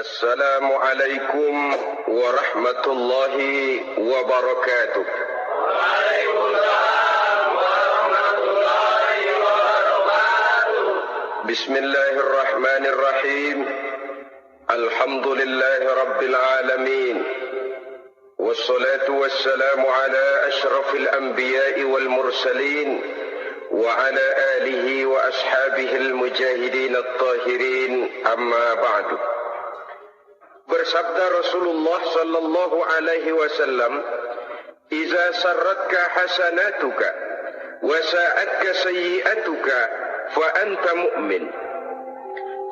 Assalamualaikum warahmatullahi wabarakatuh. Waalaikumsalam warahmatullahi wabarakatuh. Bismillahirrahmanirrahim. Alhamdulillahi rabbil alamin. Wassalatu wassalamu ala ashrafil anbiya'i wal mursalin wa ala alihi wa ashabihil mujahidin at-tahirin, amma ba'du. Bersabda Rasulullah sallallahu alaihi wasallam, "Iza sarratka hasanatuka wa sa'atka sayyi'atuka fa anta mu'min."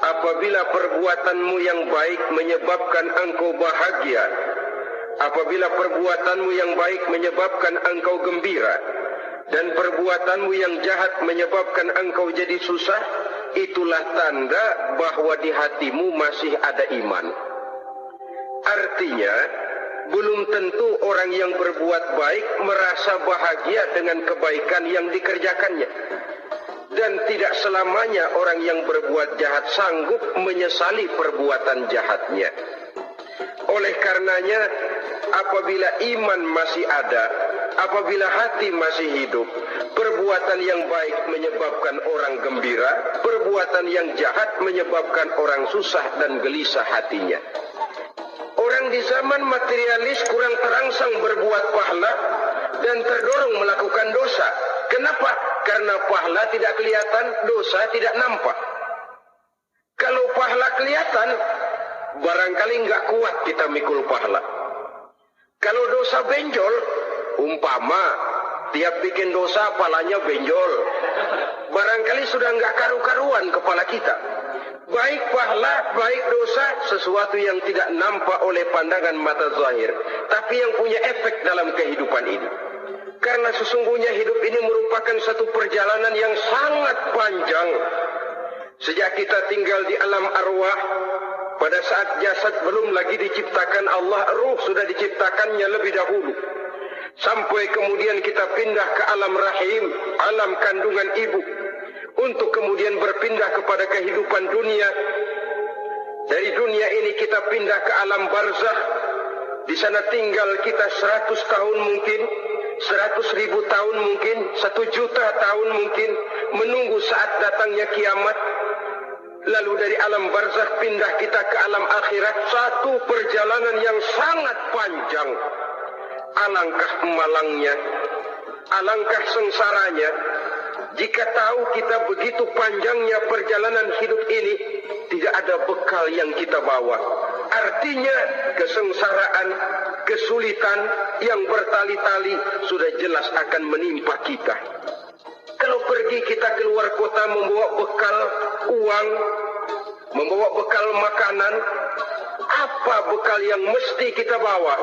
Apabila perbuatanmu yang baik menyebabkan engkau bahagia, apabila perbuatanmu yang baik menyebabkan engkau gembira, dan perbuatanmu yang jahat menyebabkan engkau jadi susah, itulah tanda bahwa di hatimu masih ada iman. Artinya, belum tentu orang yang berbuat baik merasa bahagia dengan kebaikan yang dikerjakannya. Dan tidak selamanya orang yang berbuat jahat sanggup menyesali perbuatan jahatnya. Oleh karenanya, apabila iman masih ada, apabila hati masih hidup, perbuatan yang baik menyebabkan orang gembira, perbuatan yang jahat menyebabkan orang susah dan gelisah hatinya. Orang di zaman materialis kurang terangsang berbuat pahala dan terdorong melakukan dosa. Kenapa? Karena pahala tidak kelihatan, dosa tidak nampak. Kalau pahala kelihatan, barangkali nggak kuat kita mikul pahala. Kalau dosa benjol, umpama tiap bikin dosa palanya benjol, barangkali sudah nggak karu-karuan kepala kita. Baik pahala, baik dosa, sesuatu yang tidak nampak oleh pandangan mata zahir, tapi yang punya efek dalam kehidupan ini. Karena sesungguhnya hidup ini merupakan satu perjalanan yang sangat panjang. Sejak kita tinggal di alam arwah, pada saat jasad belum lagi diciptakan Allah, ruh sudah diciptakannya lebih dahulu. Sampai kemudian kita pindah ke alam rahim, alam kandungan ibu, untuk kemudian berpindah kepada kehidupan dunia. Dari dunia ini kita pindah ke alam barzakh. Di sana tinggal kita 100 tahun mungkin, 100.000 tahun mungkin, 1 juta tahun mungkin, menunggu saat datangnya kiamat. Lalu dari alam barzakh pindah kita ke alam akhirat, satu perjalanan yang sangat panjang. Alangkah malangnya, alangkah sengsaranya jika tahu kita begitu panjangnya perjalanan hidup ini, tidak ada bekal yang kita bawa. Artinya kesengsaraan, kesulitan yang bertali-tali sudah jelas akan menimpa kita. Kalau pergi kita keluar kota membawa bekal uang, membawa bekal makanan, apa bekal yang mesti kita bawa?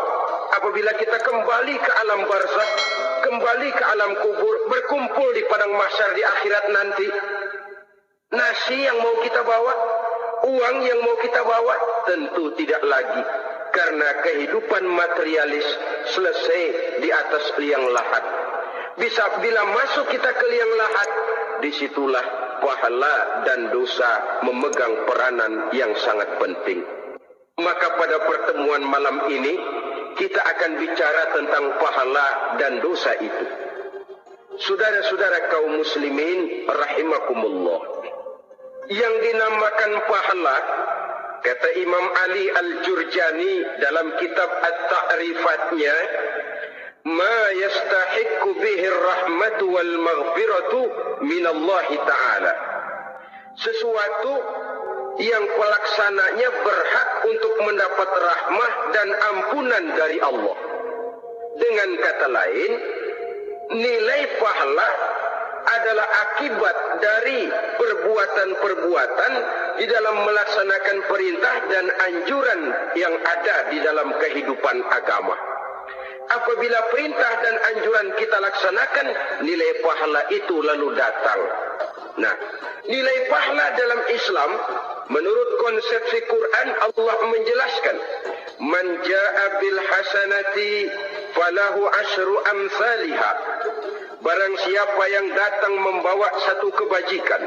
Apabila kita kembali ke alam barzakh, kembali ke alam kubur, berkumpul di padang mahsyar di akhirat nanti, nasi yang mau kita bawa, uang yang mau kita bawa, tentu tidak lagi. Karena kehidupan materialis selesai di atas liang lahat. Bila masuk kita ke liang lahat, disitulah pahala dan dosa memegang peranan yang sangat penting. Maka pada pertemuan malam ini, kita akan bicara tentang pahala dan dosa itu. Saudara-saudara kaum muslimin rahimakumullah, yang dinamakan pahala, kata Imam Ali Al-Jurjani dalam kitab At-Ta'rifatnya, ma yastahiqqu bihi ar-rahmatu wal maghfiratu minallahi ta'ala. Sesuatu yang pelaksananya berhak untuk mendapat rahmah dan ampunan dari Allah. Dengan kata lain, nilai pahala adalah akibat dari perbuatan-perbuatan di dalam melaksanakan perintah dan anjuran yang ada di dalam kehidupan agama. Apabila perintah dan anjuran kita laksanakan, nilai pahala itu lalu datang. Nah, nilai pahala dalam Islam, menurut konsepsi Quran, Allah menjelaskan, man jaa bil hasanati falahu asyru amsalihha. Barang siapa yang datang membawa satu kebajikan,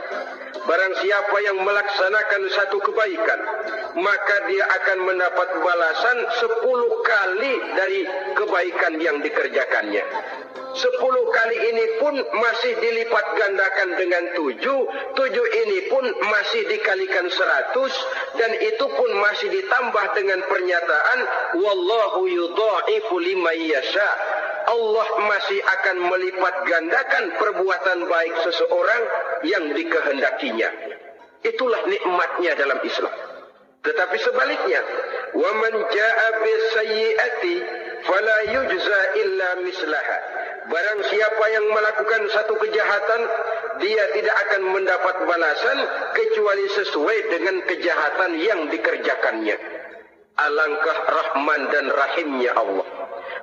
barang siapa yang melaksanakan satu kebaikan, maka dia akan mendapat balasan 10 kali dari kebaikan yang dikerjakannya. 10 kali ini pun masih dilipat gandakan dengan 7 ini pun masih dikalikan 100, dan itu pun masih ditambah dengan pernyataan wallahu yudha'ifu liman yasha. Allah masih akan melipat gandakan perbuatan baik seseorang yang dikehendakinya. Itulah nikmatnya dalam Islam. Tetapi sebaliknya, wa man jaa'a bis-sayyi'ati fala yujza illa mislaha. Barang siapa yang melakukan satu kejahatan, dia tidak akan mendapat balasan kecuali sesuai dengan kejahatan yang dikerjakannya. Alangkah rahman dan rahimnya Allah.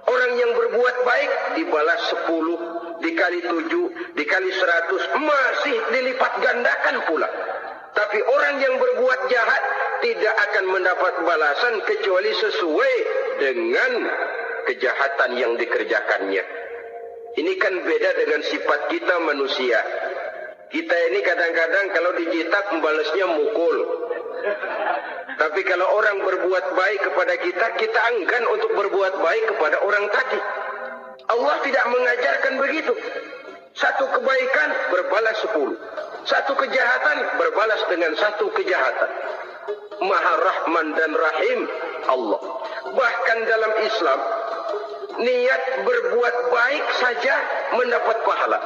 Orang yang berbuat baik dibalas 10, dikali 7, dikali 100, masih dilipat gandakan pula. Tapi orang yang berbuat jahat tidak akan mendapat balasan kecuali sesuai dengan kejahatan yang dikerjakannya. Ini kan beda dengan sifat kita manusia. Kita ini kadang-kadang kalau dijitak membalasnya mukul. Tapi kalau orang berbuat baik kepada kita, kita enggan untuk berbuat baik kepada orang tadi. Allah tidak mengajarkan begitu. Satu kebaikan berbalas 10. Satu kejahatan berbalas dengan satu kejahatan. Maha Rahman dan Rahim Allah. Bahkan dalam Islam, niat berbuat baik saja mendapat pahala.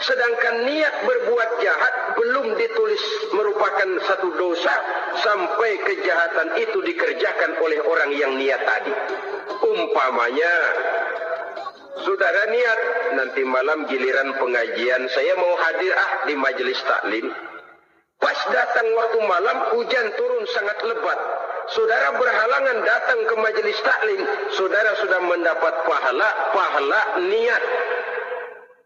Sedangkan niat berbuat jahat belum ditulis merupakan satu dosa sampai kejahatan itu dikerjakan oleh orang yang niat tadi. Umpamanya, saudara niat nanti malam giliran pengajian saya mau hadir di majelis taklim. Pas datang waktu malam hujan turun sangat lebat. Saudara berhalangan datang ke majelis taklim, saudara sudah mendapat pahala niat.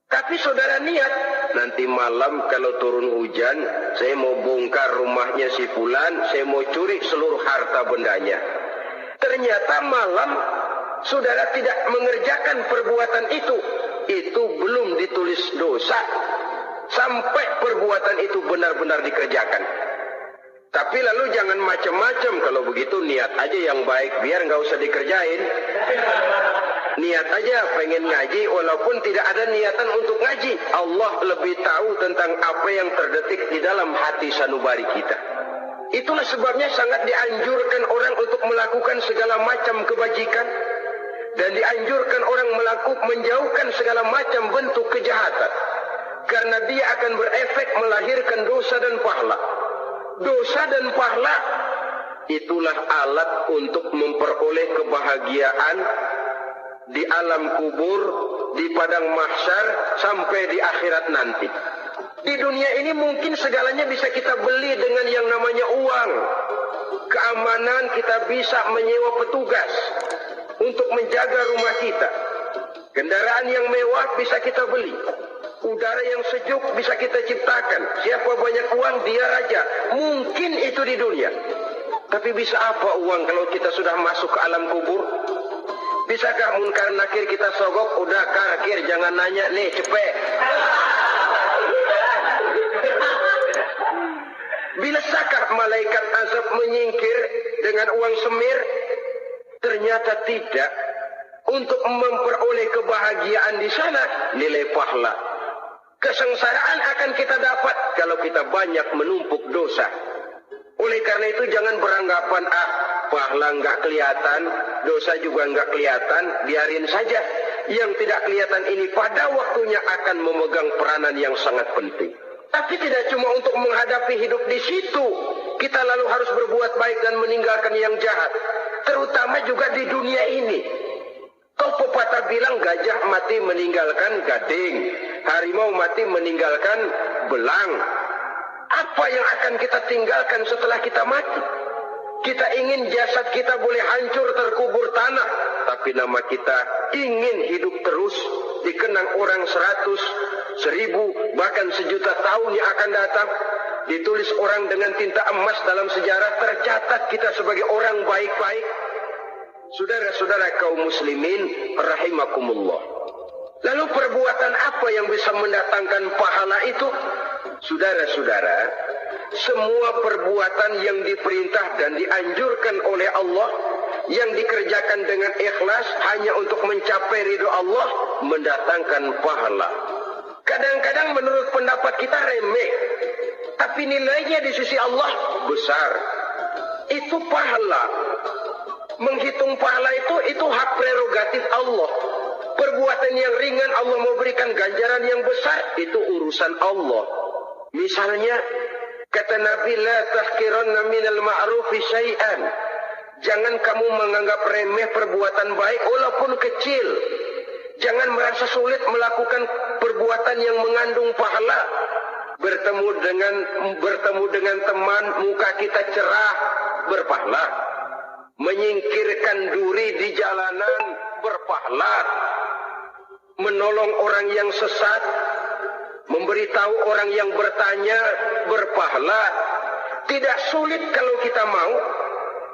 Tapi saudara niat, nanti malam kalau turun hujan, saya mau bongkar rumahnya si fulan, saya mau curi seluruh harta bendanya. Ternyata malam saudara tidak mengerjakan perbuatan itu belum ditulis dosa sampai perbuatan itu benar-benar dikerjakan. Tapi lalu jangan macam-macam, kalau begitu niat aja yang baik biar nggak usah dikerjain. Niat aja pengen ngaji walaupun tidak ada niatan untuk ngaji. Allah lebih tahu tentang apa yang terdetik di dalam hati sanubari kita. Itulah sebabnya sangat dianjurkan orang untuk melakukan segala macam kebajikan, dan dianjurkan orang menjauhkan segala macam bentuk kejahatan, karena dia akan berefek melahirkan dosa dan pahala. Dosa dan pahala itulah alat untuk memperoleh kebahagiaan di alam kubur, di padang mahsyar, sampai di akhirat nanti. Di dunia ini mungkin segalanya bisa kita beli dengan yang namanya uang. Keamanan kita bisa menyewa petugas untuk menjaga rumah kita. Kendaraan yang mewah bisa kita beli. Udara yang sejuk bisa kita ciptakan. Siapa banyak uang, dia raja. Mungkin itu di dunia. Tapi bisa apa uang kalau kita sudah masuk ke alam kubur? Bisakah munkar nakir kita sogok? Udah kakir, jangan nanya nih, cepet. Bisakah malaikat azab menyingkir dengan uang semir? Ternyata tidak. Untuk memperoleh kebahagiaan di sana, nilai pahala. Kesengsaraan akan kita dapat kalau kita banyak menumpuk dosa. Oleh karena itu jangan beranggapan pahala nggak kelihatan, dosa juga nggak kelihatan, biarin saja. Yang tidak kelihatan ini pada waktunya akan memegang peranan yang sangat penting. Tapi tidak cuma untuk menghadapi hidup di situ, kita lalu harus berbuat baik dan meninggalkan yang jahat. Terutama juga di dunia ini. Kau pepatah bilang gajah mati meninggalkan gading, harimau mati meninggalkan belang. Apa yang akan kita tinggalkan setelah kita mati? Kita ingin jasad kita boleh hancur terkubur tanah, tapi nama kita ingin hidup terus, dikenang orang 100, 1000, bahkan 1.000.000 tahun yang akan datang. Ditulis orang dengan tinta emas dalam sejarah, tercatat kita sebagai orang baik-baik. Saudara-saudara kaum muslimin rahimakumullah. Lalu perbuatan apa yang bisa mendatangkan pahala itu? Saudara-saudara, semua perbuatan yang diperintah dan dianjurkan oleh Allah yang dikerjakan dengan ikhlas hanya untuk mencapai ridho Allah mendatangkan pahala. Kadang-kadang menurut pendapat kita remeh, tapi nilainya di sisi Allah besar. Itu pahala. Menghitung pahala itu hak prerogatif Allah. Perbuatan yang ringan Allah mau berikan ganjaran yang besar, itu urusan Allah. Misalnya kata Nabi, la tahqiranna minal ma'rufi syai'an. Jangan kamu menganggap remeh perbuatan baik walaupun kecil. Jangan merasa sulit melakukan perbuatan yang mengandung pahala. Bertemu dengan teman, muka kita cerah, berpahala. Menyingkirkan duri di jalanan, berpahala. Menolong orang yang sesat, memberitahu orang yang bertanya, berpahala. Tidak sulit kalau kita mau.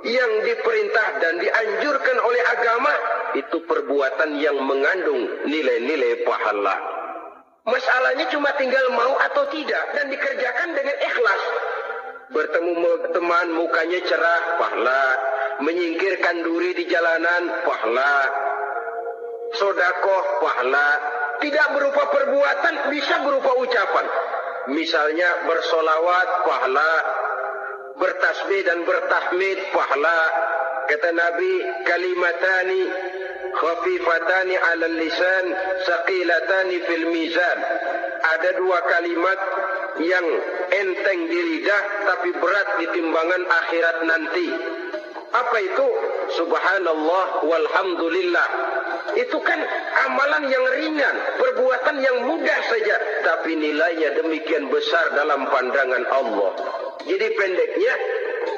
Yang diperintah dan dianjurkan oleh agama itu perbuatan yang mengandung nilai-nilai pahala. Masalahnya cuma tinggal mau atau tidak dan dikerjakan dengan ikhlas. Bertemu teman, mukanya cerah, pahala. Menyingkirkan duri di jalanan, pahala. Sodakoh, pahala. Tidak berupa perbuatan, bisa berupa ucapan. Misalnya bersolawat, pahala. Bertasbih dan bertahmid, pahala. Kata Nabi, kalimatani khafifatani 'alal lisan, saqilatani fil mizan. Ada dua kalimat yang enteng di lidah tapi berat di timbangan akhirat nanti. Apa itu? Subhanallah walhamdulillah. Itu kan amalan yang ringan, perbuatan yang mudah saja, tapi nilainya demikian besar dalam pandangan Allah. Jadi pendeknya,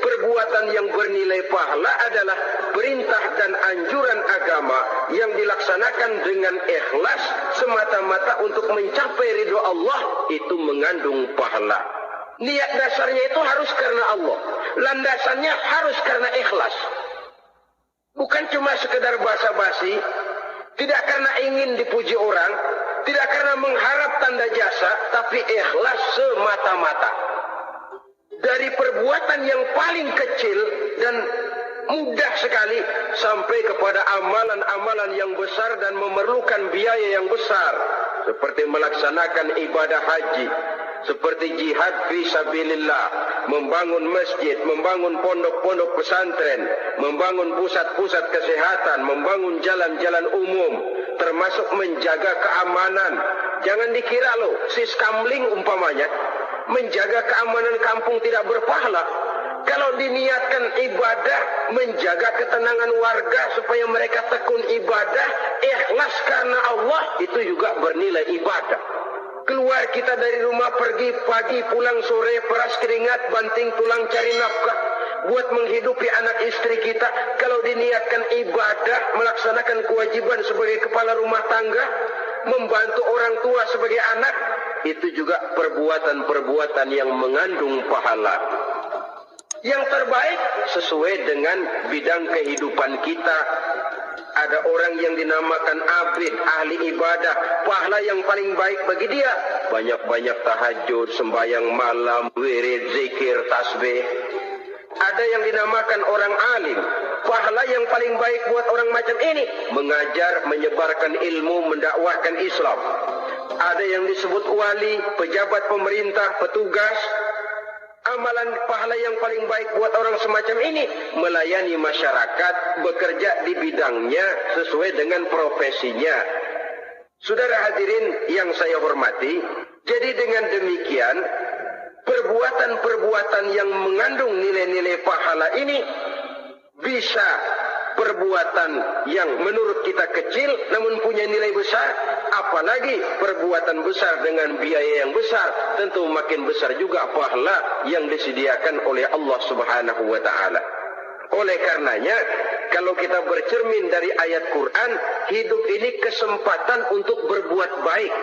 perbuatan yang bernilai pahala adalah perintah dan anjuran agama yang dilaksanakan dengan ikhlas semata-mata untuk mencapai ridho Allah, itu mengandung pahala. Niat dasarnya itu harus karena Allah, landasannya harus karena ikhlas. Bukan cuma sekedar basa-basi, tidak karena ingin dipuji orang, tidak karena mengharap tanda jasa, tapi ikhlas semata-mata. Dari perbuatan yang paling kecil dan mudah sekali sampai kepada amalan-amalan yang besar dan memerlukan biaya yang besar, seperti melaksanakan ibadah haji, seperti jihad fi sabilillah, membangun masjid, membangun pondok-pondok pesantren, membangun pusat-pusat kesehatan, membangun jalan-jalan umum, termasuk menjaga keamanan. Jangan dikira loh, siskamling umpamanya, menjaga keamanan kampung tidak berpahala. Kalau diniatkan ibadah, menjaga ketenangan warga supaya mereka tekun ibadah, ikhlas karena Allah, itu juga bernilai ibadah. Keluar kita dari rumah, pergi pagi, pulang sore, peras keringat, banting tulang cari nafkah buat menghidupi anak istri kita. Kalau diniatkan ibadah, melaksanakan kewajiban sebagai kepala rumah tangga, membantu orang tua sebagai anak, itu juga perbuatan-perbuatan yang mengandung pahala. Yang terbaik sesuai dengan bidang kehidupan kita. Ada orang yang dinamakan abid, ahli ibadah, pahala yang paling baik bagi dia banyak-banyak tahajud, sembahyang malam, wirid, zikir, tasbih. Ada yang dinamakan orang alim, pahala yang paling baik buat orang macam ini mengajar, menyebarkan ilmu, mendakwahkan Islam. Ada yang disebut wali, pejabat pemerintah, petugas. Amalan pahala yang paling baik buat orang semacam ini melayani masyarakat, bekerja di bidangnya sesuai dengan profesinya. Saudara hadirin yang saya hormati, jadi dengan demikian perbuatan-perbuatan yang mengandung nilai-nilai pahala ini bisa perbuatan yang menurut kita kecil namun punya nilai besar, apalagi perbuatan besar dengan biaya yang besar, tentu makin besar juga pahala yang disediakan oleh Allah Subhanahu wa taala. Oleh karenanya, kalau kita bercermin dari ayat Quran, hidup ini kesempatan untuk berbuat baik.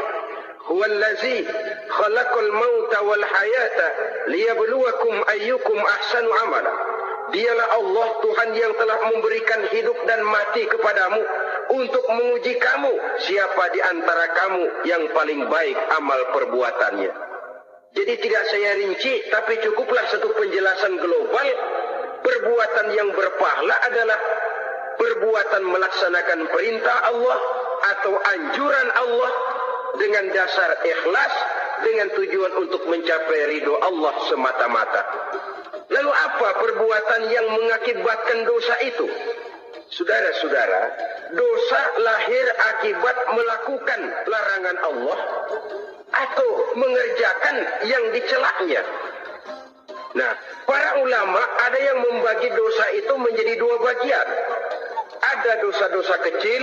Huwallazi khalaqal mauta wal hayata liyabluwakum ayyukum ahsanu amala. Dialah Allah Tuhan yang telah memberikan hidup dan mati kepadamu untuk menguji kamu siapa di antara kamu yang paling baik amal perbuatannya. Jadi tidak saya rinci, tapi cukuplah satu penjelasan global. Perbuatan yang berpahala adalah perbuatan melaksanakan perintah Allah atau anjuran Allah dengan dasar ikhlas, dengan tujuan untuk mencapai ridho Allah semata-mata. Lalu apa perbuatan yang mengakibatkan dosa itu? Saudara-saudara, dosa lahir akibat melakukan larangan Allah atau mengerjakan yang dicelaknya. Nah, para ulama ada yang membagi dosa itu menjadi dua bagian. Ada dosa-dosa kecil,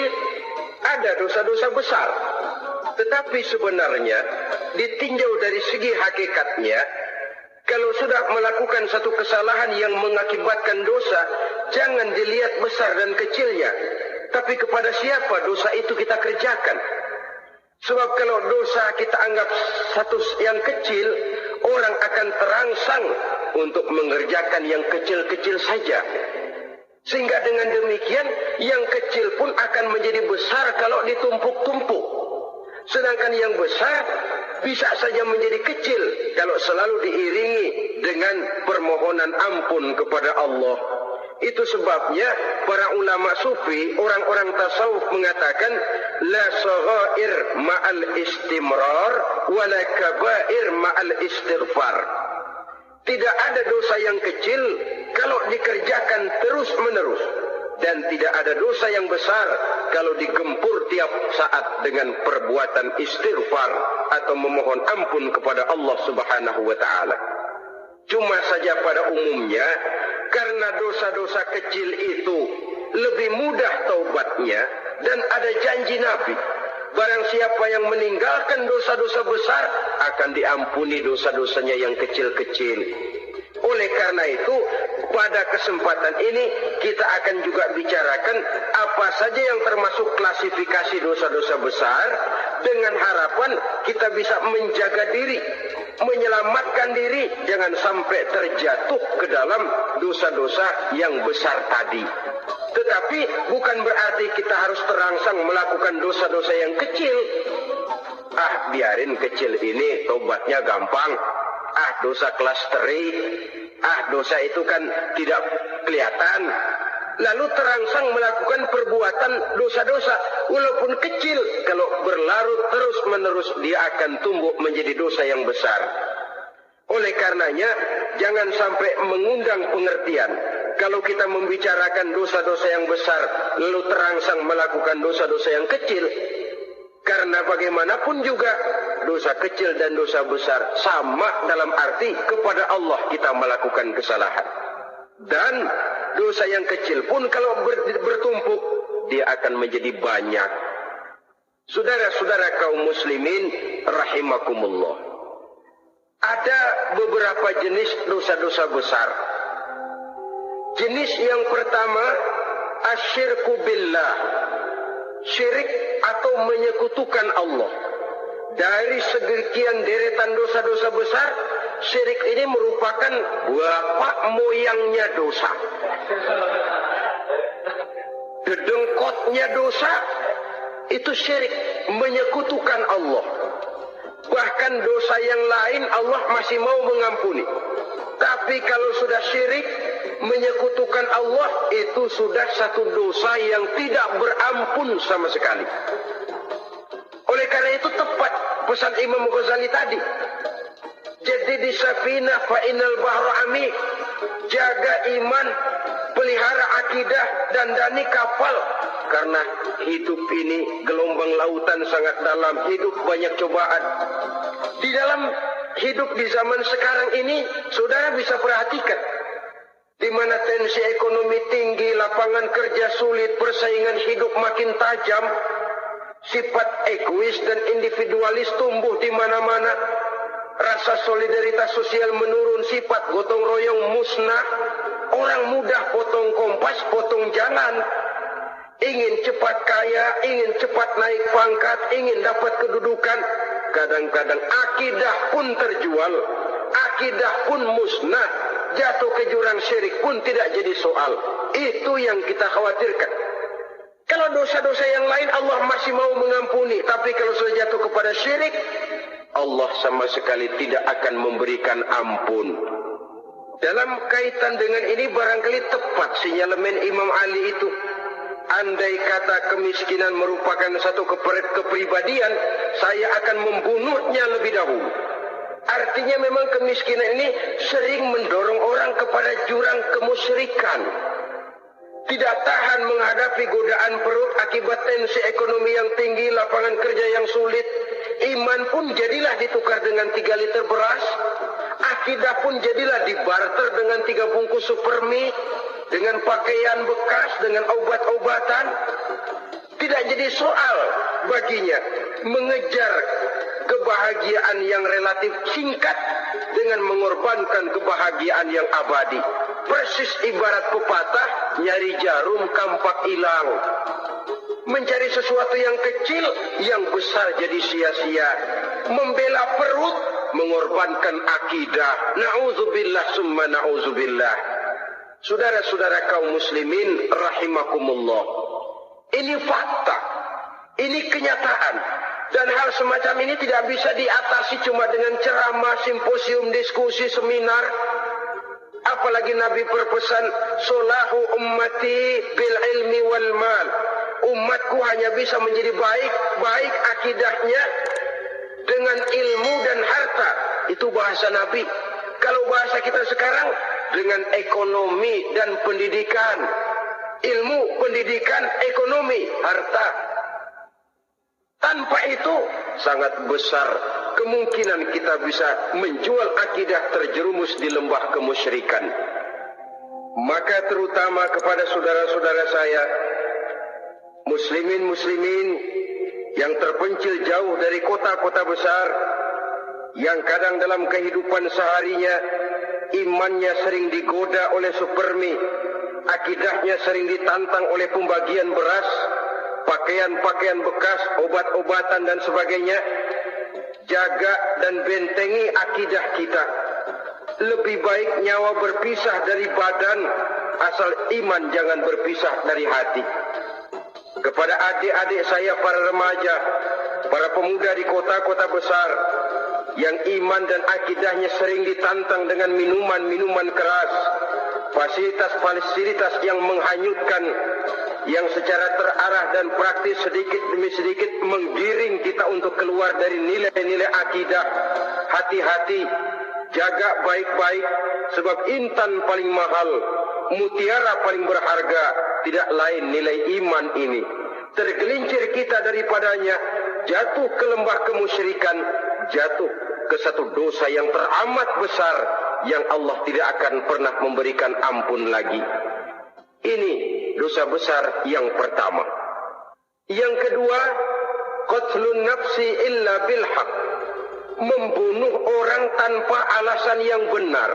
ada dosa-dosa besar. Tetapi sebenarnya ditinjau dari segi hakikatnya, kalau sudah melakukan satu kesalahan yang mengakibatkan dosa, jangan dilihat besar dan kecilnya, tapi kepada siapa dosa itu kita kerjakan. Sebab kalau dosa kita anggap satu yang kecil, orang akan terangsang untuk mengerjakan yang kecil-kecil saja. Sehingga dengan demikian, yang kecil pun akan menjadi besar kalau ditumpuk-tumpuk. Sedangkan yang besar bisa saja menjadi kecil kalau selalu diiringi dengan permohonan ampun kepada Allah. Itu sebabnya para ulama sufi, orang-orang tasawuf mengatakan la saghair ma'al istimrar wa la kabair ma'al istighfar. Tidak ada dosa yang kecil kalau dikerjakan terus-menerus, dan tidak ada dosa yang besar kalau digempur tiap saat dengan perbuatan istighfar atau memohon ampun kepada Allah Subhanahu wa taala. Cuma saja pada umumnya, karena dosa-dosa kecil itu lebih mudah taubatnya, dan ada janji Nabi, barang siapa yang meninggalkan dosa-dosa besar akan diampuni dosa-dosanya yang kecil-kecil. Oleh karena itu, pada kesempatan ini kita akan juga bicarakan apa saja yang termasuk klasifikasi dosa-dosa besar, dengan harapan kita bisa menjaga diri, menyelamatkan diri, jangan sampai terjatuh ke dalam dosa-dosa yang besar tadi. Tetapi bukan berarti kita harus terangsang melakukan dosa-dosa yang kecil. Biarin kecil ini, tobatnya gampang. Dosa kelas teri, dosa itu kan tidak kelihatan. Lalu terangsang melakukan perbuatan dosa-dosa, walaupun kecil, kalau berlarut terus-menerus dia akan tumbuh menjadi dosa yang besar. Oleh karenanya, jangan sampai mengundang pengertian kalau kita membicarakan dosa-dosa yang besar, lalu terangsang melakukan dosa-dosa yang kecil. Karena bagaimanapun juga, dosa kecil dan dosa besar sama dalam arti kepada Allah kita melakukan kesalahan. Dan dosa yang kecil pun kalau bertumpuk, dia akan menjadi banyak. Saudara-saudara kaum muslimin rahimakumullah, ada beberapa jenis dosa-dosa besar. Jenis yang pertama, asyirku billah, syirik atau menyekutukan Allah. Dari sekian deretan dosa-dosa besar, syirik ini merupakan bapak moyangnya dosa. Dedengkotnya dosa itu syirik, menyekutukan Allah. Bahkan dosa yang lain Allah masih mau mengampuni. Tapi kalau sudah syirik, menyekutukan Allah, itu sudah satu dosa yang tidak berampun sama sekali. Oleh karena itu tepat pesan Imam Ghazali tadi. Jadi di safinah fa innal bahra amik. Jaga iman, pelihara akidah, dan dandani kapal. Karena hidup ini gelombang lautan sangat dalam, hidup banyak cobaan. Di dalam hidup di zaman sekarang ini, saudara bisa perhatikan, di mana tensi ekonomi tinggi, lapangan kerja sulit, persaingan hidup makin tajam, sifat egois dan individualis tumbuh di mana-mana, rasa solidaritas sosial menurun, sifat gotong royong musnah, orang mudah potong kompas, potong jalan, ingin cepat kaya, ingin cepat naik pangkat, ingin dapat kedudukan. Kadang-kadang akidah pun terjual, akidah pun musnah, jatuh ke jurang syirik pun tidak jadi soal. Itu yang kita khawatirkan. Kalau dosa-dosa yang lain Allah masih mau mengampuni, tapi kalau sudah jatuh kepada syirik, Allah sama sekali tidak akan memberikan ampun. Dalam kaitan dengan ini barangkali tepat sinyalemen Imam Ali itu. Andai kata kemiskinan merupakan satu kepribadian, saya akan membunuhnya lebih dahulu. Artinya memang kemiskinan ini sering mendorong orang kepada jurang kemusyrikan. Tidak tahan menghadapi godaan perut akibat tensi ekonomi yang tinggi, lapangan kerja yang sulit. Iman pun jadilah ditukar dengan 3 liter beras. Akidah pun jadilah dibarter dengan 3 bungkus supermi, dengan pakaian bekas, dengan obat-obatan. Tidak jadi soal baginya mengejar kebahagiaan yang relatif singkat dengan mengorbankan kebahagiaan yang abadi. Persis ibarat pepatah, nyari jarum kampak hilang. Mencari sesuatu yang kecil, yang besar jadi sia-sia. Membela perut, mengorbankan akidah. Na'udzubillah summa na'udzubillah. Saudara-saudara kaum muslimin rahimakumullah. Ini fakta. Ini kenyataan. Dan hal semacam ini tidak bisa diatasi cuma dengan ceramah, simposium, diskusi, seminar. Apalagi Nabi berpesan, solahu ummati bil ilmi wal mal. Umatku hanya bisa menjadi baik akidahnya dengan ilmu dan harta. Itu bahasa Nabi. Kalau bahasa kita sekarang, dengan ekonomi dan pendidikan. Ilmu, pendidikan, ekonomi, harta. Tanpa itu sangat besar kemungkinan kita bisa menjual akidah terjerumus di lembah kemusyrikan. Maka terutama kepada saudara-saudara saya, muslimin yang terpencil jauh dari kota-kota besar, yang kadang dalam kehidupan seharinya imannya sering digoda oleh supermi, akidahnya sering ditantang oleh pembagian beras, pakaian-pakaian bekas, obat-obatan dan sebagainya. Jaga dan bentengi akidah kita. Lebih baik nyawa berpisah dari badan, asal iman jangan berpisah dari hati. Kepada adik-adik saya, para remaja, para pemuda di kota-kota besar, yang iman dan akidahnya sering ditantang dengan minuman-minuman keras, fasilitas-fasilitas yang menghanyutkan, yang secara terarah dan praktis sedikit demi sedikit menggiring kita untuk keluar dari nilai-nilai akidah. Hati-hati, jaga baik-baik, sebab intan paling mahal, mutiara paling berharga, tidak lain nilai iman ini. Tergelincir kita daripadanya, jatuh ke lembah kemusyrikan, jatuh ke satu dosa yang teramat besar, yang Allah tidak akan pernah memberikan ampun lagi. Ini dosa besar yang pertama. Yang kedua, qatlun nafsi illa bil haq. Membunuh orang tanpa alasan yang benar.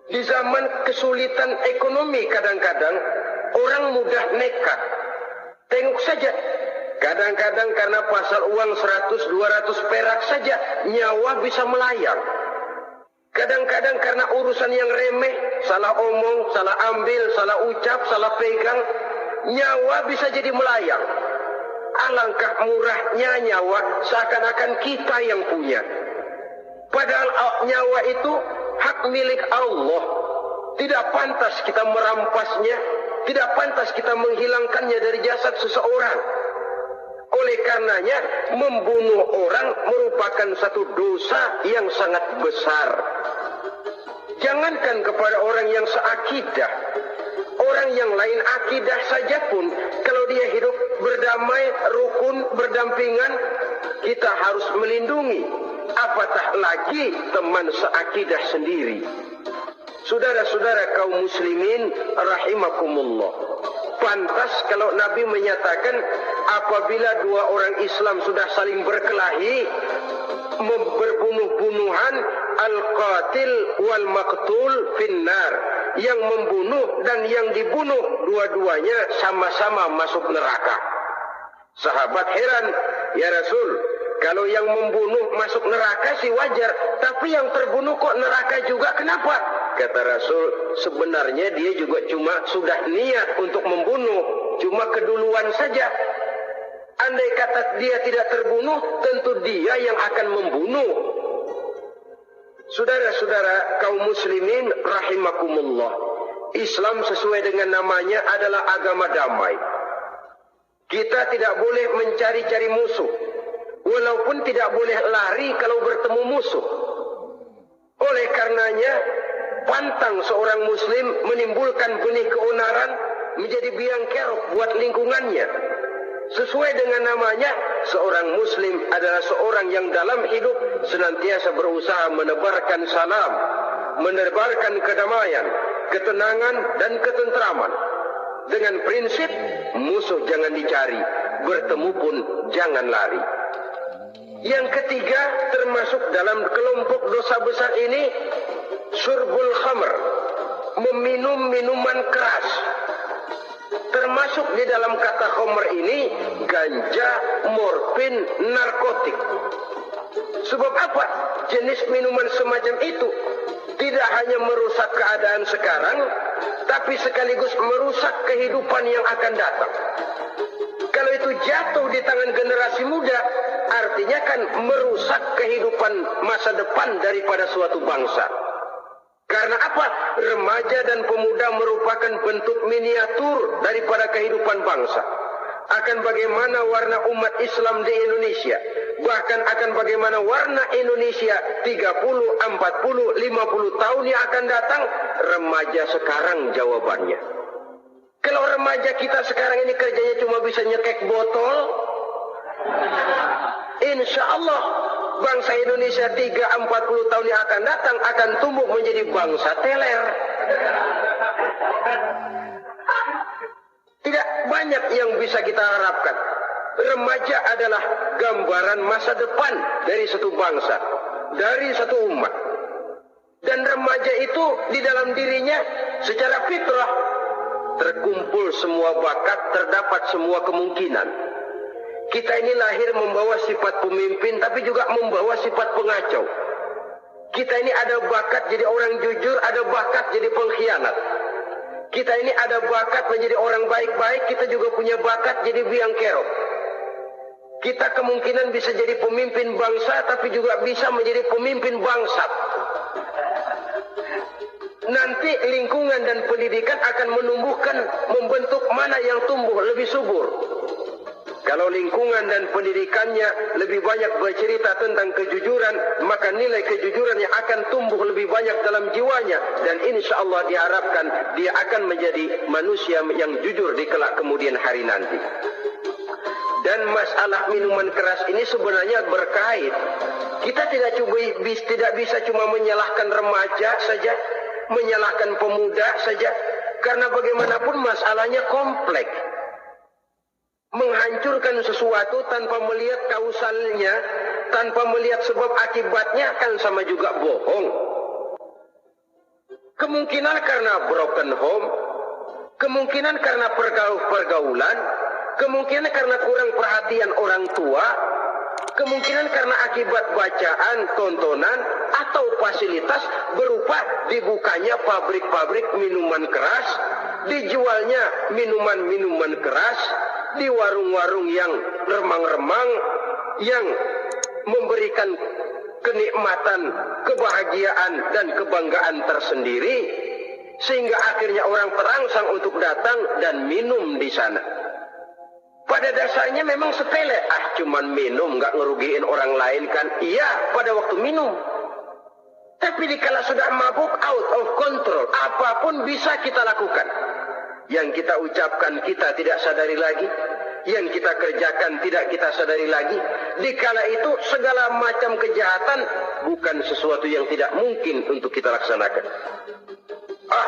Di zaman kesulitan ekonomi kadang-kadang orang mudah nekat. Tengok saja, kadang-kadang karena pasal uang 100-200 perak saja nyawa bisa melayang. Kadang-kadang karena urusan yang remeh, salah omong, salah ambil, salah ucap, salah pegang, nyawa bisa jadi melayang. Alangkah murahnya nyawa, seakan-akan kita yang punya. Padahal nyawa itu hak milik Allah. Tidak pantas kita merampasnya, tidak pantas kita menghilangkannya dari jasad seseorang. Oleh karenanya, membunuh orang merupakan satu dosa yang sangat besar. Jangankan kepada orang yang seakidah, orang yang lain akidah saja pun, kalau dia hidup berdamai, rukun, berdampingan, kita harus melindungi. Apatah lagi teman seakidah sendiri. Saudara-saudara kaum muslimin rahimakumullah. Pantas kalau Nabi menyatakan apabila dua orang Islam sudah saling berkelahi, berbunuh-bunuhan, al-qatil wal maqtul finnar, yang membunuh dan yang dibunuh dua-duanya sama-sama masuk neraka. Sahabat heran, ya Rasul, kalau yang membunuh masuk neraka sih wajar, tapi yang terbunuh kok neraka juga, kenapa? Kata Rasul, sebenarnya dia juga cuma sudah niat untuk membunuh, cuma keduluan saja. Andai kata dia tidak terbunuh, tentu dia yang akan membunuh. Saudara-saudara kaum muslimin rahimakumullah, Islam sesuai dengan namanya adalah agama damai. Kita tidak boleh mencari-cari musuh, walaupun tidak boleh lari kalau bertemu musuh. Oleh karenanya, pantang seorang muslim menimbulkan benih keonaran menjadi biang kerok buat lingkungannya. Sesuai dengan namanya, seorang muslim adalah seorang yang dalam hidup senantiasa berusaha menebarkan salam, menebarkan kedamaian, ketenangan dan ketentraman. Dengan prinsip, musuh jangan dicari, bertemu pun jangan lari. Yang ketiga, termasuk dalam kelompok dosa besar ini, syurbul khamr, meminum minuman keras. Termasuk di dalam kata khamr ini, ganja, morfin, narkotik. Sebab apa? Jenis minuman semacam itu tidak hanya merusak keadaan sekarang, tapi sekaligus merusak kehidupan yang akan datang. Kalau itu jatuh di tangan generasi muda, artinya kan merusak kehidupan masa depan daripada suatu bangsa. Karena apa? Remaja dan pemuda merupakan bentuk miniatur daripada kehidupan bangsa. Akan bagaimana warna umat Islam di Indonesia, bahkan akan bagaimana warna Indonesia 30, 40, 50 tahun yang akan datang, remaja sekarang jawabannya. Kalau remaja kita sekarang ini kerjanya cuma bisa nyekek botol, insya Allah bangsa Indonesia 30-40 tahun yang akan datang akan tumbuh menjadi bangsa teler. Tidak banyak yang bisa kita harapkan. Remaja adalah gambaran masa depan dari satu bangsa, dari satu umat. Dan remaja itu di dalam dirinya secara fitrah terkumpul semua bakat, terdapat semua kemungkinan. Kita ini lahir membawa sifat pemimpin, tapi juga membawa sifat pengacau. Kita ini ada bakat jadi orang jujur, ada bakat jadi pengkhianat. Kita ini ada bakat menjadi orang baik-baik, kita juga punya bakat jadi biang kerok. Kita kemungkinan bisa jadi pemimpin bangsa, tapi juga bisa menjadi pemimpin bangsat. Nanti lingkungan dan pendidikan akan menumbuhkan, membentuk mana yang tumbuh lebih subur. Kalau lingkungan dan pendidikannya lebih banyak bercerita tentang kejujuran, maka nilai kejujuran yang akan tumbuh lebih banyak dalam jiwanya. Dan insya Allah diharapkan dia akan menjadi manusia yang jujur di kelak kemudian hari nanti. Dan masalah minuman keras ini sebenarnya berkait. Kita tidak bisa cuma menyalahkan remaja saja, menyalahkan pemuda saja. Karena bagaimanapun masalahnya kompleks. Menghancurkan sesuatu tanpa melihat kausalnya, tanpa melihat sebab akibatnya akan sama juga bohong. Kemungkinan karena broken home, kemungkinan karena pergaulan, kemungkinan karena kurang perhatian orang tua, kemungkinan karena akibat bacaan, tontonan, atau fasilitas berupa dibukanya pabrik-pabrik minuman keras, dijualnya minuman-minuman keras, di warung-warung yang remang-remang, yang memberikan kenikmatan, kebahagiaan, dan kebanggaan tersendiri, sehingga akhirnya orang terangsang untuk datang dan minum di sana. Pada dasarnya memang sepele, cuman minum, nggak ngerugiin orang lain kan? Iya, pada waktu minum. Tapi dikala sudah mabuk, out of control, apapun bisa kita lakukan. Yang kita ucapkan kita tidak sadari lagi, yang kita kerjakan tidak kita sadari lagi. Dikala itu segala macam kejahatan bukan sesuatu yang tidak mungkin untuk kita laksanakan.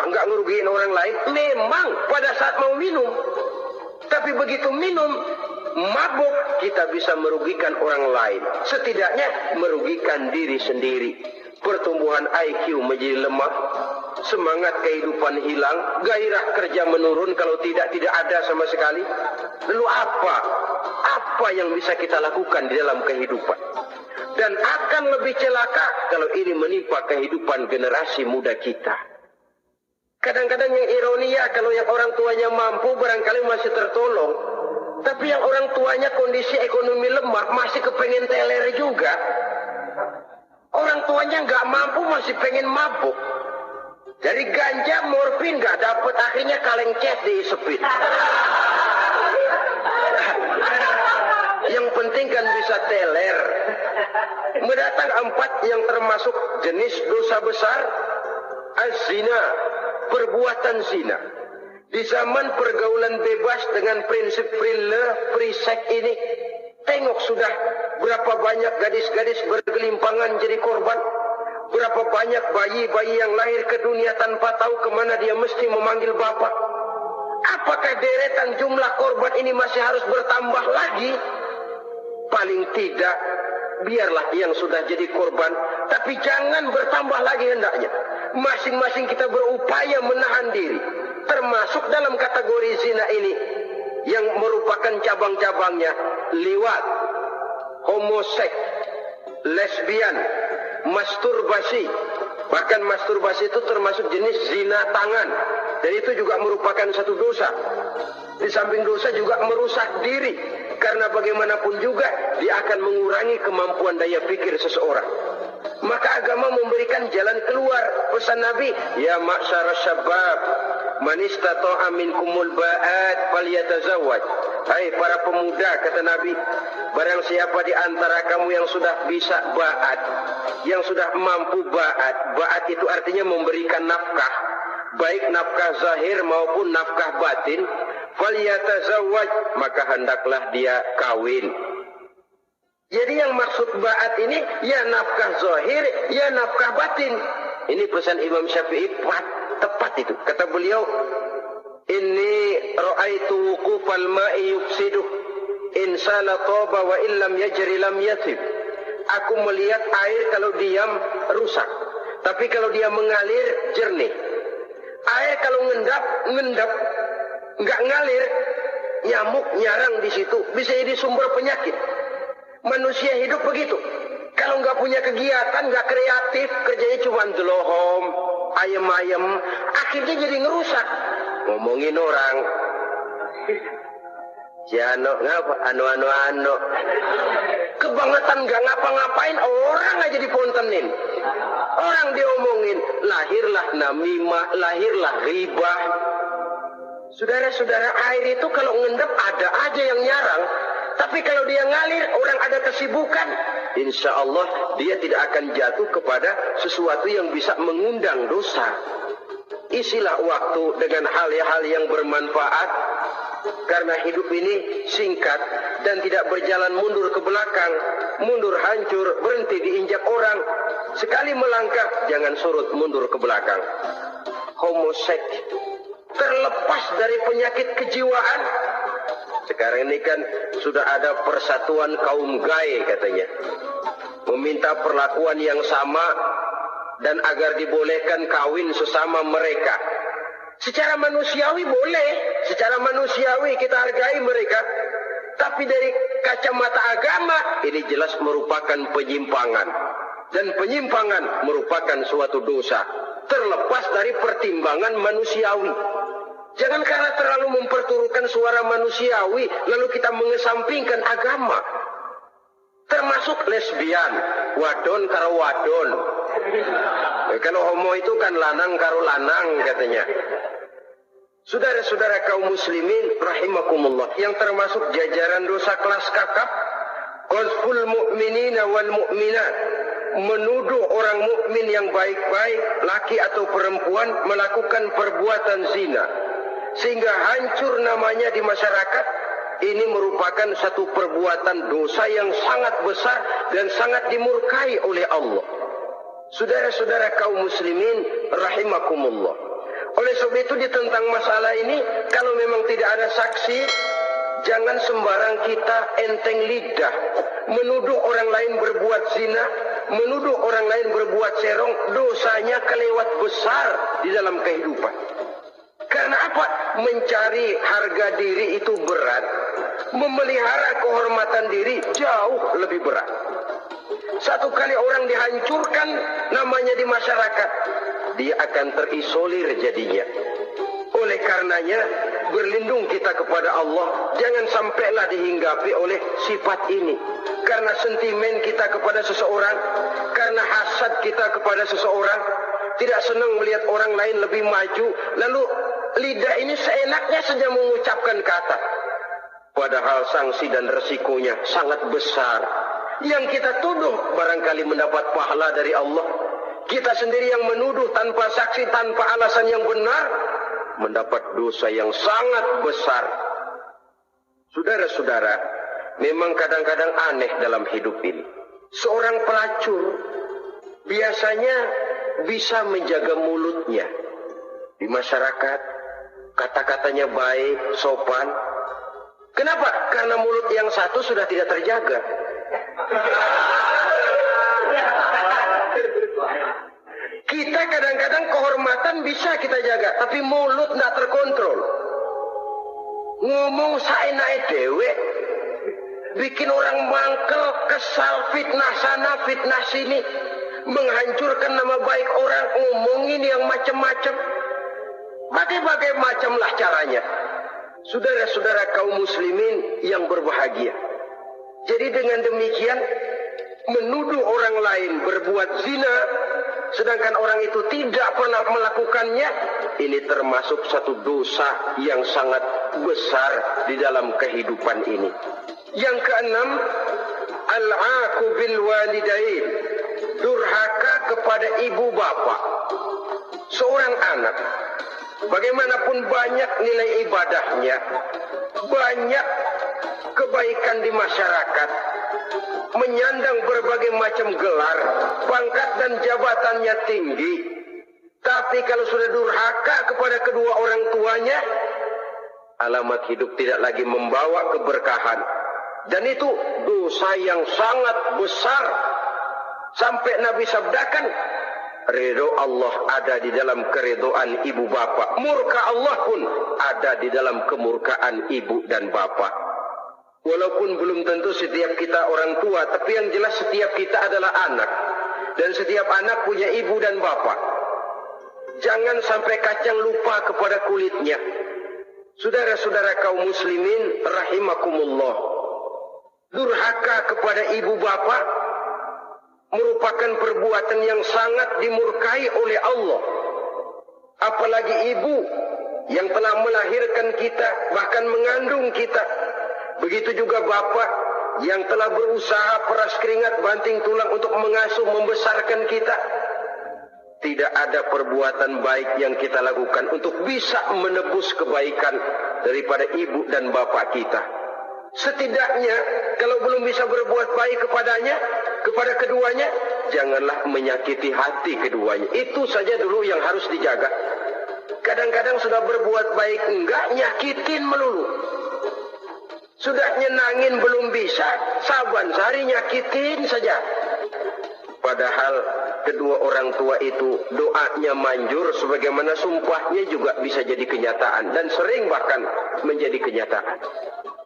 Nggak ngerugiin orang lain, memang pada saat mau minum. Tapi begitu minum, mabuk, kita bisa merugikan orang lain. Setidaknya merugikan diri sendiri. Pertumbuhan IQ menjadi lemah, semangat kehidupan hilang, gairah kerja menurun, kalau tidak ada sama sekali. Lalu apa yang bisa kita lakukan di dalam kehidupan? Dan akan lebih celaka kalau ini menimpa kehidupan generasi muda kita. Kadang-kadang yang ironi ya, kalau yang orang tuanya mampu barangkali masih tertolong. Tapi yang orang tuanya kondisi ekonomi lemah masih kepengen teler juga. Orang tuanya nggak mampu masih pengen mabuk. Dari ganja, morfin nggak dapet, akhirnya kaleng cet diisepin. Yang penting kan bisa teler. Mendatang 4 yang termasuk jenis dosa besar. Az-zina, perbuatan zina. Di zaman pergaulan bebas dengan prinsip free sex ini, tengok sudah berapa banyak gadis-gadis bergelimpangan jadi korban. Berapa banyak bayi-bayi yang lahir ke dunia tanpa tahu kemana dia mesti memanggil bapak. Apakah deretan jumlah korban ini masih harus bertambah lagi? Paling tidak, biarlah yang sudah jadi korban, tapi jangan bertambah lagi hendaknya. Masing-masing kita berupaya menahan diri. Termasuk dalam kategori zina ini yang merupakan cabang-cabangnya liwat, homoseks, lesbian, masturbasi. Bahkan masturbasi itu termasuk jenis zina tangan, dan itu juga merupakan satu dosa. Di samping dosa juga merusak diri, karena bagaimanapun juga dia akan mengurangi kemampuan daya pikir seseorang. Maka agama memberikan jalan keluar. Pesan Nabi, ya ma'syarasy syabab, man istata'a minkumul ba'at falyatazawwaj. Hai para pemuda, kata Nabi, barang siapa di antara kamu yang sudah bisa ba'at, yang sudah mampu ba'at. Ba'at itu artinya memberikan nafkah, baik nafkah zahir maupun nafkah batin. Falyatazawwaj, maka hendaklah dia kawin. Jadi yang maksud ba'at ini ya nafkah zahir, ya nafkah batin. Ini pesan Imam Syafi'i tepat itu. Kata beliau, inni ra'aitu wuqufal ma'i yufsiduh in sala taba wa illam yajri lam yatib. Aku melihat air kalau diam rusak, tapi kalau dia mengalir jernih. Air kalau ngendap nggak ngalir, nyamuk nyarang di situ, bisa jadi sumber penyakit. Manusia hidup begitu. Kalau nggak punya kegiatan, nggak kreatif, kerjanya cuma delohom, ayam-ayam, akhirnya jadi ngerusak. Ngomongin orang, si Ano ngapa? Ano. Kebangetan nggak ngapa-ngapain, orang aja dipontenin. Orang diomongin, lahirlah namimah, lahirlah ribah. Saudara-saudara, air itu kalau ngendap ada aja yang nyarang. Tapi kalau dia ngalir, orang ada kesibukan, insya Allah dia tidak akan jatuh kepada sesuatu yang bisa mengundang dosa. Isilah waktu dengan hal-hal yang bermanfaat, karena hidup ini singkat dan tidak berjalan mundur ke belakang. Mundur hancur, berhenti diinjak orang. Sekali melangkah, jangan surut mundur ke belakang. Homoseks, terlepas dari penyakit kejiwaan. Sekarang ini kan sudah ada persatuan kaum gay katanya. Meminta perlakuan yang sama dan agar dibolehkan kawin sesama mereka. Secara manusiawi boleh, secara manusiawi kita hargai mereka. Tapi dari kacamata agama ini jelas merupakan penyimpangan. Dan penyimpangan merupakan suatu dosa. Terlepas dari pertimbangan manusiawi. Jangan karena terlalu memperturutkan suara manusiawi, lalu kita mengesampingkan agama. Termasuk lesbian, wadon karo wadon. Kalau homo itu kan lanang karo lanang katanya. Saudara-saudara kaum muslimin rahimakumullah, yang termasuk jajaran dosa kelas kakap, qazful mu'minina wal mu'minat, menuduh orang mukmin yang baik-baik, laki atau perempuan, melakukan perbuatan zina sehingga hancur namanya di masyarakat. Ini merupakan satu perbuatan dosa yang sangat besar dan sangat dimurkai oleh Allah. Saudara-saudara kaum muslimin rahimakumullah, oleh sebab itu tentang masalah ini, kalau memang tidak ada saksi, jangan sembarang kita enteng lidah menuduh orang lain berbuat zina, menuduh orang lain berbuat serong. Dosanya kelewat besar di dalam kehidupan. Karena apa? Mencari harga diri itu berat. Memelihara kehormatan diri jauh lebih berat. Satu kali orang dihancurkan namanya di masyarakat, dia akan terisolir jadinya. Oleh karenanya, berlindung kita kepada Allah, jangan sampailah dihinggapi oleh sifat ini. Karena sentimen kita kepada seseorang, karena hasad kita kepada seseorang, tidak senang melihat orang lain lebih maju, lalu lidah ini seenaknya saja mengucapkan kata. Padahal sanksi dan resikonya sangat besar. Yang kita tuduh barangkali mendapat pahala dari Allah. Kita sendiri yang menuduh tanpa saksi, tanpa alasan yang benar, mendapat dosa yang sangat besar. Saudara-saudara, memang kadang-kadang aneh dalam hidup ini. Seorang pelacur biasanya bisa menjaga mulutnya di masyarakat, kata-katanya baik, sopan. Kenapa? Karena mulut yang satu sudah tidak terjaga. Kita kadang-kadang kehormatan bisa kita jaga, tapi mulut tidak terkontrol. Ngomong saenake dewe, bikin orang mangkel, kesal, fitnah sana, fitnah sini, menghancurkan nama baik orang, ngomongin yang macam-macam. Bagai-bagai macamlah caranya. Saudara-saudara kaum muslimin yang berbahagia. Jadi dengan demikian, menuduh orang lain berbuat zina, sedangkan orang itu tidak pernah melakukannya, ini termasuk satu dosa yang sangat besar di dalam kehidupan ini. Yang keenam, al-'aqu bil walidain, durhaka kepada ibu bapak. Seorang anak, bagaimanapun banyak nilai ibadahnya, banyak kebaikan di masyarakat, menyandang berbagai macam gelar, pangkat dan jabatannya tinggi, tapi kalau sudah durhaka kepada kedua orang tuanya, alamat hidup tidak lagi membawa keberkahan. Dan itu dosa yang sangat besar. Sampai Nabi sabdakan, ridho Allah ada di dalam keridhaan ibu bapak, murka Allah pun ada di dalam kemurkaan ibu dan bapak. Walaupun belum tentu setiap kita orang tua, tapi yang jelas setiap kita adalah anak. Dan setiap anak punya ibu dan bapak. Jangan sampai kacang lupa kepada kulitnya. Saudara-saudara kaum muslimin rahimakumullah, durhaka kepada ibu bapak merupakan perbuatan yang sangat dimurkai oleh Allah. Apalagi ibu yang telah melahirkan kita, bahkan mengandung kita. Begitu juga bapak yang telah berusaha peras keringat banting tulang untuk mengasuh membesarkan kita. Tidak ada perbuatan baik yang kita lakukan untuk bisa menebus kebaikan daripada ibu dan bapak kita. Setidaknya kalau belum bisa berbuat baik kepadanya, kepada keduanya, janganlah menyakiti hati keduanya. Itu saja dulu yang harus dijaga. Kadang-kadang sudah berbuat baik enggak, nyakitin melulu. Sudah nyenangin belum bisa, saban sehari nyakitin saja. Padahal kedua orang tua itu doanya manjur, sebagaimana sumpahnya juga bisa jadi kenyataan. Dan sering bahkan menjadi kenyataan.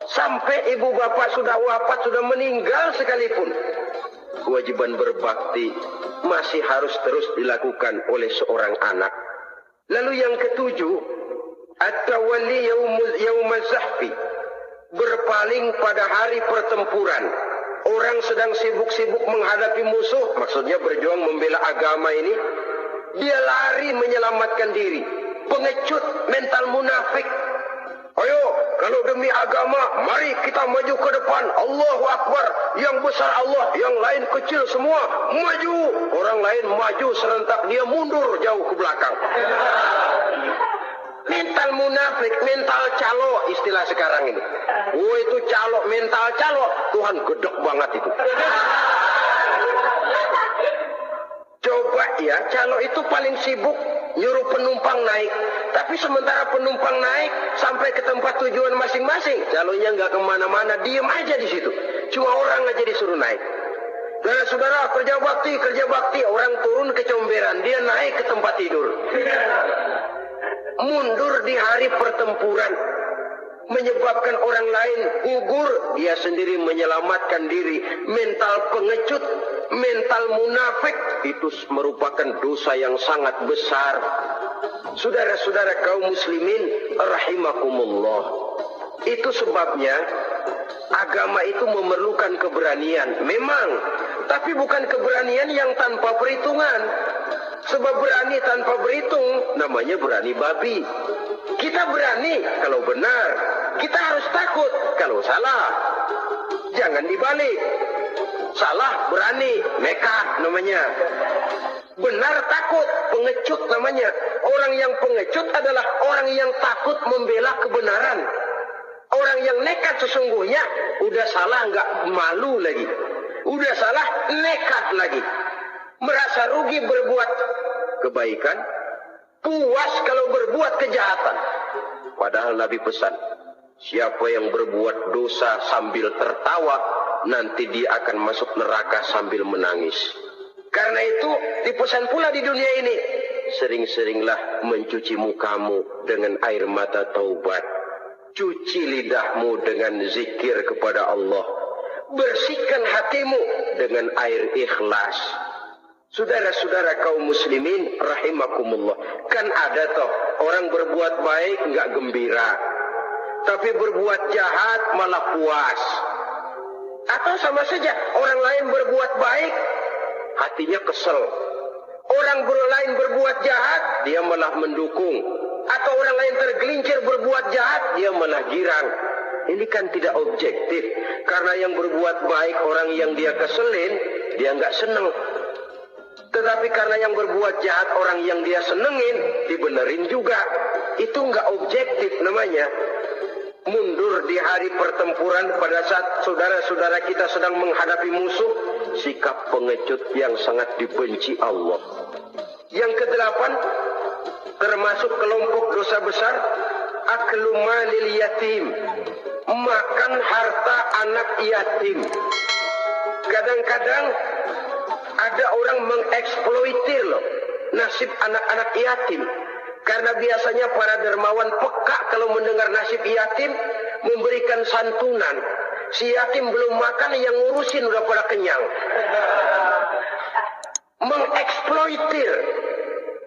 Sampai ibu bapak sudah wafat, sudah meninggal sekalipun, kewajiban berbakti masih harus terus dilakukan oleh seorang anak. Lalu yang ketujuh, at-tawalli yaumaz zahfi, berpaling pada hari pertempuran. Orang sedang sibuk-sibuk menghadapi musuh, maksudnya berjuang membela agama ini, dia lari menyelamatkan diri. Pengecut, mental munafik. Ayo, kalau demi agama, mari kita maju ke depan. Allahu Akbar, yang besar Allah, yang lain kecil semua. Maju, orang lain maju serentak, dia mundur jauh ke belakang. Mental munafik, mental calo istilah sekarang ini. Oh itu calo, mental calo, Tuhan gedek banget itu. Coba ya, calo itu paling sibuk nyuruh penumpang naik. Tapi sementara penumpang naik sampai ke tempat tujuan masing-masing, calonya nggak kemana-mana, diem aja di situ. Cuma orang aja disuruh naik. Saudara, kerja bakti, orang turun ke comberan, dia naik ke tempat tidur. Mundur di hari pertempuran, menyebabkan orang lain gugur, dia sendiri menyelamatkan diri. Mental pengecut, mental munafik itu merupakan dosa yang sangat besar. Saudara-saudara kaum muslimin rahimakumullah, itu sebabnya agama itu memerlukan keberanian memang, tapi bukan keberanian yang tanpa perhitungan. Sebab berani tanpa berhitung namanya berani babi. Kita berani kalau benar, kita harus takut kalau salah. Jangan dibalik. Salah berani, nekat namanya. Benar takut, pengecut namanya. Orang yang pengecut adalah orang yang takut membela kebenaran. Orang yang nekat sesungguhnya udah salah nggak malu lagi. Udah salah nekat lagi. Merasa rugi berbuat kebaikan, puas kalau berbuat kejahatan. Padahal Nabi pesan, siapa yang berbuat dosa sambil tertawa, nanti dia akan masuk neraka sambil menangis. Karena itu dipesan pula di dunia ini, sering-seringlah mencuci mukamu dengan air mata taubat. Cuci lidahmu dengan zikir kepada Allah. Bersihkan hatimu dengan air ikhlas. Saudara-saudara kaum muslimin rahimakumullah, kan ada toh orang berbuat baik enggak gembira, tapi berbuat jahat malah puas. Atau sama saja orang lain berbuat baik hatinya kesel, orang lain berbuat jahat dia malah mendukung, atau orang lain tergelincir berbuat jahat dia malah girang. Ini kan tidak objektif, karena yang berbuat baik orang yang dia keselin dia enggak senang. Tetapi karena yang berbuat jahat orang yang dia senengin, dibenerin juga. Itu enggak objektif namanya. Mundur di hari pertempuran pada saat saudara-saudara kita sedang menghadapi musuh, sikap pengecut yang sangat dibenci Allah. Yang kedelapan, termasuk kelompok dosa besar, aklu malil yatim, makan harta anak yatim. Kadang-kadang ada orang mengeksploitir loh nasib anak-anak yatim. Karena biasanya para dermawan peka kalau mendengar nasib yatim, memberikan santunan. Si yatim belum makan, yang ngurusin udah pada kenyang. Mengeksploitir,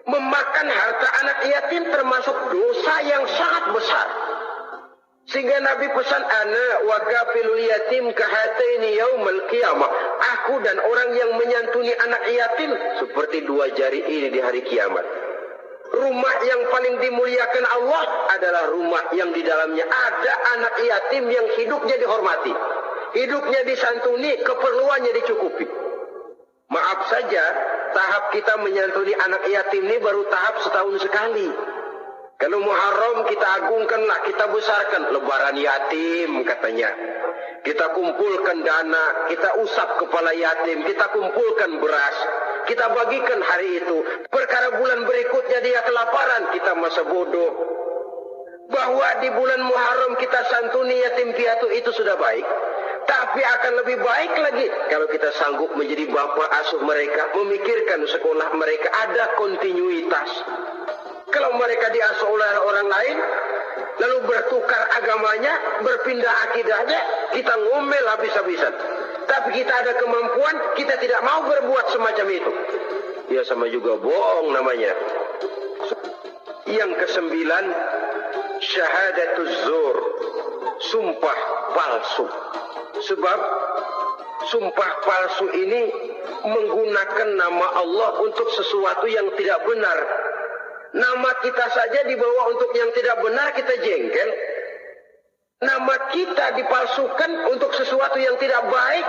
memakan harta anak yatim termasuk dosa yang sangat besar. Sehingga Nabi pesan, ana wa kafilul yatim kahataini yaumal qiyamah. Aku dan orang yang menyantuni anak yatim seperti dua jari ini di hari kiamat. Rumah yang paling dimuliakan Allah adalah rumah yang di dalamnya ada anak yatim yang hidupnya dihormati, hidupnya disantuni, keperluannya dicukupi. Maaf saja, tahap kita menyantuni anak yatim ini baru tahap setahun sekali. Kalau Muharram kita agungkanlah, kita besarkan. Lebaran yatim katanya. Kita kumpulkan dana, kita usap kepala yatim, kita kumpulkan beras, kita bagikan hari itu. Perkara bulan berikutnya dia kelaparan, kita masa bodoh. Bahwa di bulan Muharram kita santuni yatim piatu itu sudah baik. Tapi akan lebih baik lagi kalau kita sanggup menjadi bapak asuh mereka, memikirkan sekolah mereka, ada kontinuitas. Kalau mereka diasuh oleh orang lain, lalu bertukar agamanya, berpindah akidahnya, kita ngomel habis-habisan. Tapi kita ada kemampuan, kita tidak mau berbuat semacam itu. Ya sama juga bohong namanya. Yang kesembilan, syahadatuz zur, sumpah palsu. Sebab sumpah palsu ini menggunakan nama Allah untuk sesuatu yang tidak benar. Nama kita saja dibawa untuk yang tidak benar, kita jengkel. Nama kita dipalsukan untuk sesuatu yang tidak baik,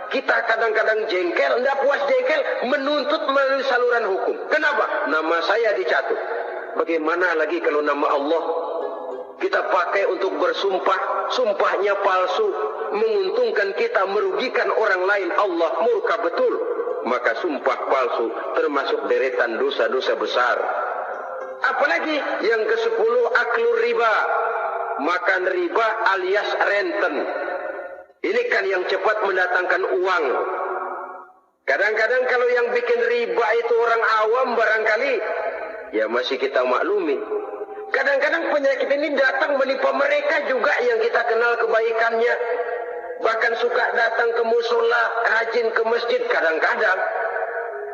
kita kadang-kadang jengkel. Tidak puas jengkel, menuntut melalui saluran hukum. Kenapa? Nama saya dicatut. Bagaimana lagi kalau nama Allah kita pakai untuk bersumpah, sumpahnya palsu, menguntungkan kita, merugikan orang lain, Allah murka betul. Maka sumpah palsu termasuk deretan dosa-dosa besar. Apalagi yang ke-10, aklur riba, makan riba alias renten. Ini kan yang cepat mendatangkan uang. Kadang-kadang kalau yang bikin riba itu orang awam barangkali, ya masih kita maklumi. Kadang-kadang penyakit ini datang menimpa mereka juga yang kita kenal kebaikannya. bahkan suka datang ke musola, rajin ke masjid kadang-kadang.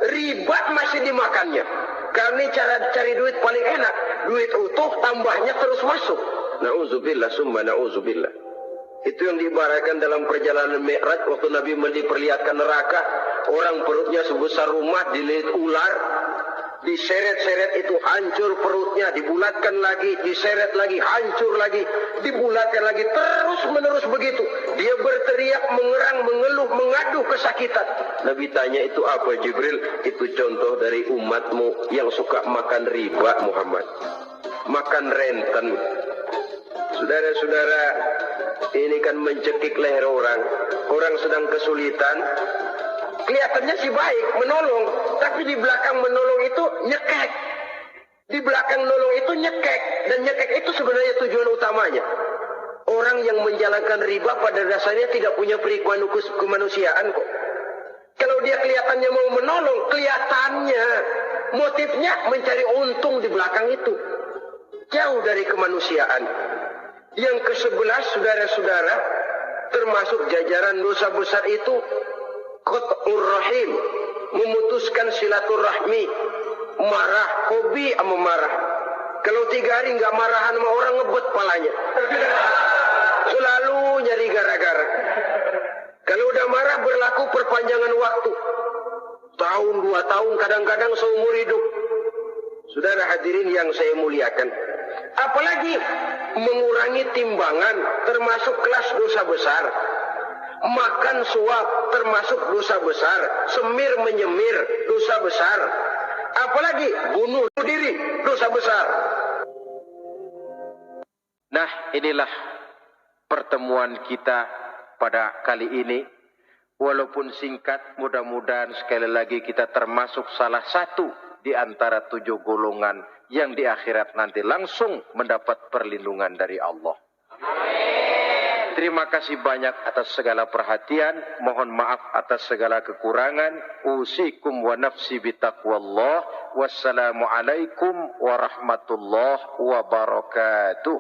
Riba masih dimakannya. Karena cara cari duit paling enak. Duit utuh tambahnya terus masuk. Na'udzubillah summa na'udzubillah. Itu yang diibaratkan dalam perjalanan Mi'raj waktu Nabi diperlihatkan neraka. Orang perutnya sebesar rumah dililit ular. Diseret-seret itu hancur perutnya, dibulatkan lagi, diseret lagi, hancur lagi, dibulatkan lagi, terus menerus begitu. Dia berteriak, mengerang, mengeluh, mengaduh kesakitan. Nabi tanya, itu apa Jibril? Itu contoh dari umatmu yang suka makan riba Muhammad. Makan renten. Saudara-saudara, ini kan mencekik leher orang. Orang sedang kesulitan. Kelihatannya sih baik, menolong. Tapi di belakang menolong itu nyekek. Di belakang menolong itu nyekek. Dan nyekek itu sebenarnya tujuan utamanya. Orang yang menjalankan riba pada dasarnya tidak punya perikman kemanusiaan kok. Kalau dia kelihatannya mau menolong, kelihatannya motifnya mencari untung di belakang itu. Jauh dari kemanusiaan. Yang ke-11, saudara-saudara, termasuk jajaran dosa besar itu, qat'ur rahim, memutuskan silaturahmi, marah, hobi sama marah. Kalau 3 hari nggak marahan sama orang, ngebet palanya. Selalu nyari gara-gara. Kalau udah marah berlaku perpanjangan waktu. Tahun, 2 tahun, kadang-kadang seumur hidup. Saudara hadirin yang saya muliakan. Apalagi mengurangi timbangan termasuk kelas dosa besar. Makan suap termasuk dosa besar. Semir menyemir dosa besar. Apalagi bunuh diri dosa besar. Nah, inilah pertemuan kita pada kali ini. Walaupun singkat, mudah-mudahan sekali lagi kita termasuk salah satu di antara 7 golongan yang di akhirat nanti langsung mendapat perlindungan dari Allah. Terima kasih banyak atas segala perhatian. Mohon maaf atas segala kekurangan. Usikum wa nafsi bitaqwallah. Wassalamualaikum warahmatullahi wabarakatuh.